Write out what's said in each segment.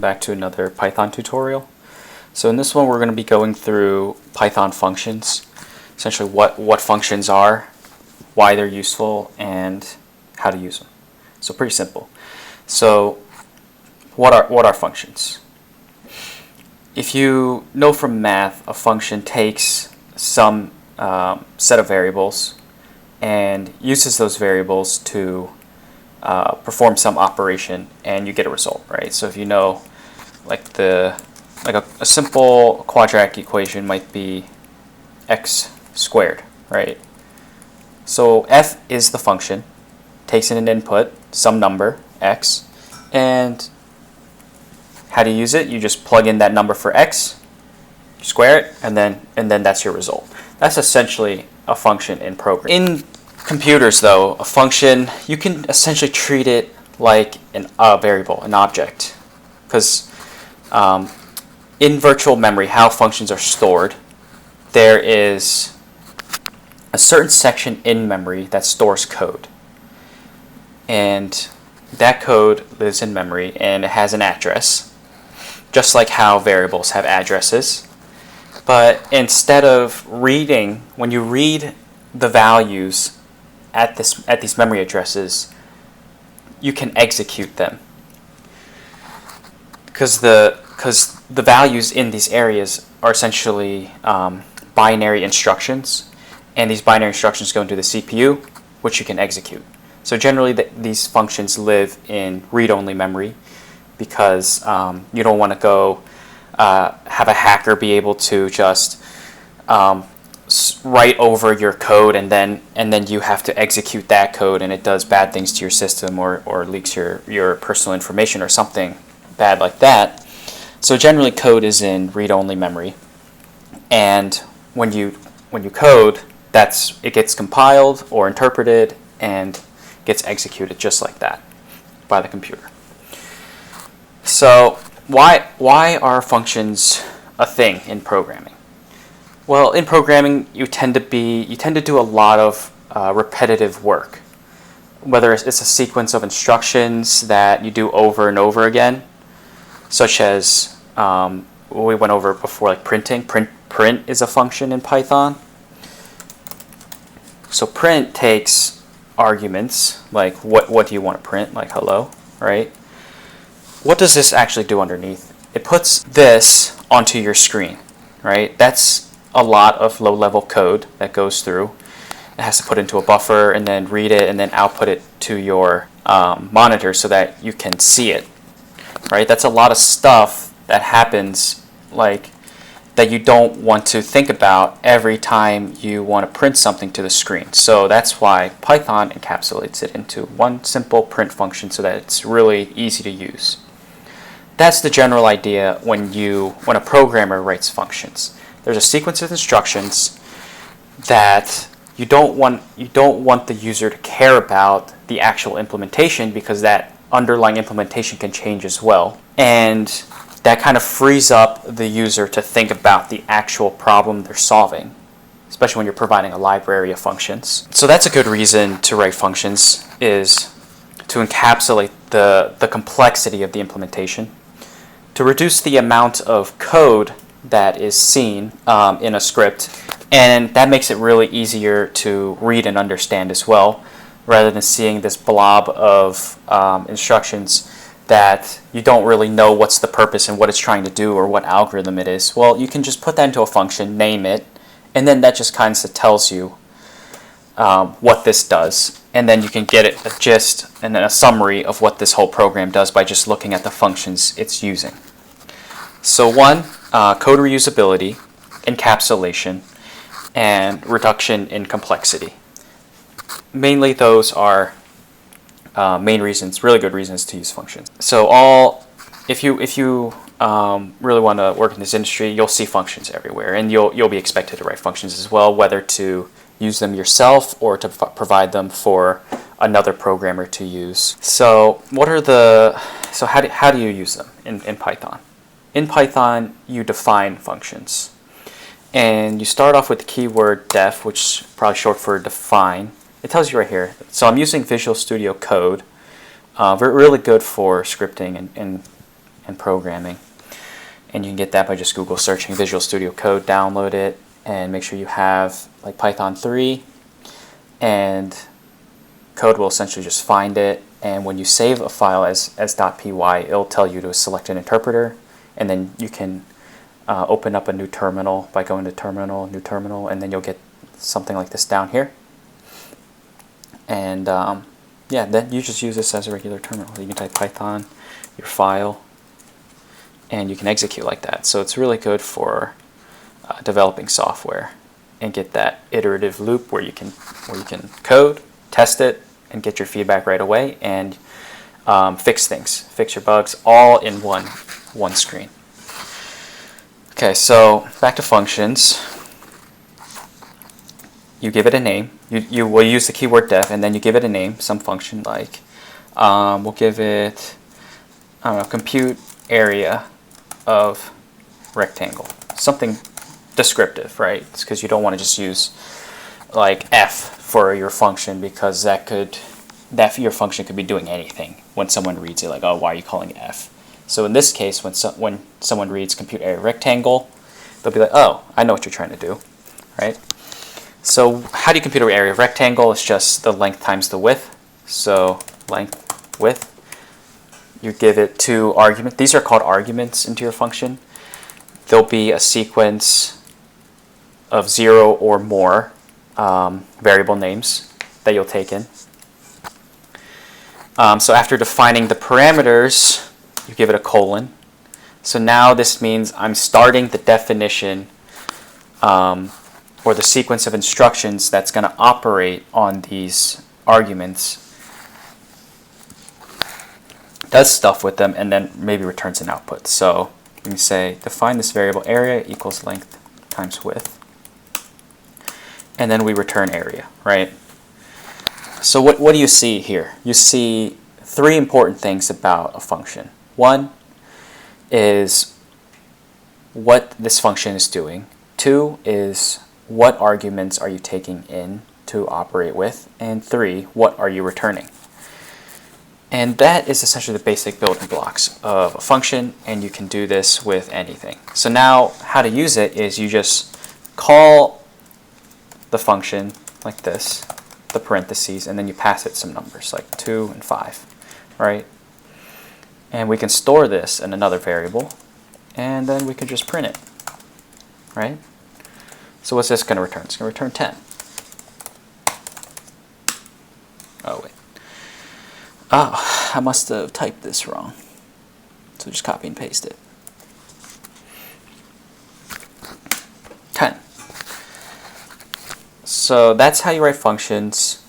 Back to another Python tutorial. So in this one we're going to be going through Python functions, essentially what functions are, why they're useful, and how to use them. So pretty simple. So what are functions? If you know from math, a function takes some set of variables and uses those variables to perform some operation, and you get a result, right? So if you know, like a simple quadratic equation might be x squared, right? So f is the function, takes in an input, some number, x, and how do you use it? You just plug in that number for x, you square it, and then that's your result. That's essentially a function in programming. In computers, though, a function, you can essentially treat it like a variable, an object, because in virtual memory, how functions are stored, there is a certain section in memory that stores code, and that code lives in memory and it has an address, just like how variables have addresses. But instead of reading, when you read the values at these memory addresses, you can execute them, because the values in these areas are essentially binary instructions, and these binary instructions go into the CPU, which you can execute. So generally these functions live in read-only memory, because you don't want to go have a hacker be able to just write over your code, and then you have to execute that code and it does bad things to your system, or leaks your personal information or something bad like that. So generally code is in read-only memory, and when you code, it gets compiled or interpreted and gets executed just like that by the computer. So why are functions a thing in programming? Well, in programming, you tend to do a lot of repetitive work, whether it's a sequence of instructions that you do over and over again, such as what we went over before, like printing. Print is a function in Python. So print takes arguments, like what do you want to print, like hello, right? What does this actually do underneath? It puts this onto your screen, right? That's a lot of low-level code that goes through. It has to put into a buffer and then read it and then output it to your monitor so that you can see it, right? That's a lot of stuff that happens, like, that you don't want to think about every time you want to print something to the screen. So that's why Python encapsulates it into one simple print function so that it's really easy to use. That's the general idea when a programmer writes functions. There's a sequence of instructions that you don't want the user to care about the actual implementation, because that underlying implementation can change as well. And that kind of frees up the user to think about the actual problem they're solving, especially when you're providing a library of functions. So that's a good reason to write functions, is to encapsulate the complexity of the implementation, to reduce the amount of code that is seen in a script, and that makes it really easier to read and understand as well, rather than seeing this blob of instructions that you don't really know what's the purpose and what it's trying to do or what algorithm it is. Well, you can just put that into a function, name it, and then that just kind of tells you what this does, and then you can get a gist and then a summary of what this whole program does by just looking at the functions it's using. So one, code reusability, encapsulation, and reduction in complexity. Mainly those are main reasons, really good reasons to use functions. So if you really want to work in this industry, you'll see functions everywhere, and you'll be expected to write functions as well, whether to use them yourself or to provide them for another programmer to use. So how do you use them in Python? In Python, you define functions, and you start off with the keyword def, which is probably short for define. It tells you right here. So I'm using Visual Studio Code. Really good for scripting and and programming. And you can get that by just Google searching Visual Studio Code, download it, and make sure you have like Python 3, and code will essentially just find it, and when you save a file as .py, it'll tell you to select an interpreter, and then you can open up a new terminal by going to terminal, new terminal, and then you'll get something like this down here. And yeah, then you just use this as a regular terminal. You can type Python, your file, and you can execute like that. So it's really good for developing software and get that iterative loop where you can code, test it, and get your feedback right away, and fix things, fix your bugs, all in one screen. Okay, so back to functions. You give it a name. You will use the keyword def, and then you give it a name, some function like, we'll give it, I don't know, compute area of rectangle. Something descriptive, right? It's because you don't want to just use like f for your function, because your function could be doing anything when someone reads it, like, oh, why are you calling it f? So in this case, when someone reads compute area rectangle, they'll be like, oh, I know what you're trying to do, right? So how do you compute an area of rectangle? It's just the length times the width. So length, width. You give it two arguments. These are called arguments into your function. There'll be a sequence of 0 or more variable names that you'll take in. So after defining the parameters, you give it a colon. So now this means I'm starting the definition or the sequence of instructions that's going to operate on these arguments, does stuff with them, and then maybe returns an output. So you can say define this variable area equals length times width, and then we return area, right? So what do you see here? You see three important things about a function. One is what this function is doing. Two is what arguments are you taking in to operate with, and three, what are you returning? And that is essentially the basic building blocks of a function, and you can do this with anything. So now how to use it is you just call the function like this, the parentheses, and then you pass it some numbers like 2 and 5, right? And we can store this in another variable, and then we can just print it, right? So what's this going to return? It's going to return 10. Oh, wait. Oh, I must have typed this wrong. So just copy and paste it. 10. So that's how you write functions.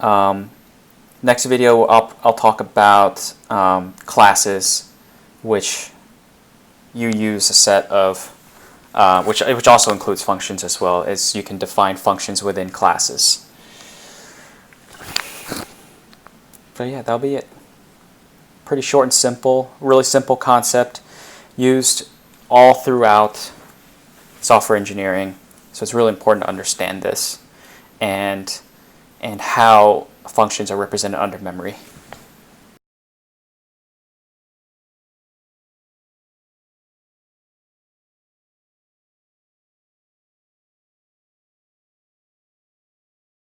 Next video, I'll talk about classes, which you use a set of, which also includes functions as well, as you can define functions within classes. But yeah, that'll be it. Pretty short and simple, really simple concept, used all throughout software engineering. So it's really important to understand this and how functions are represented under memory.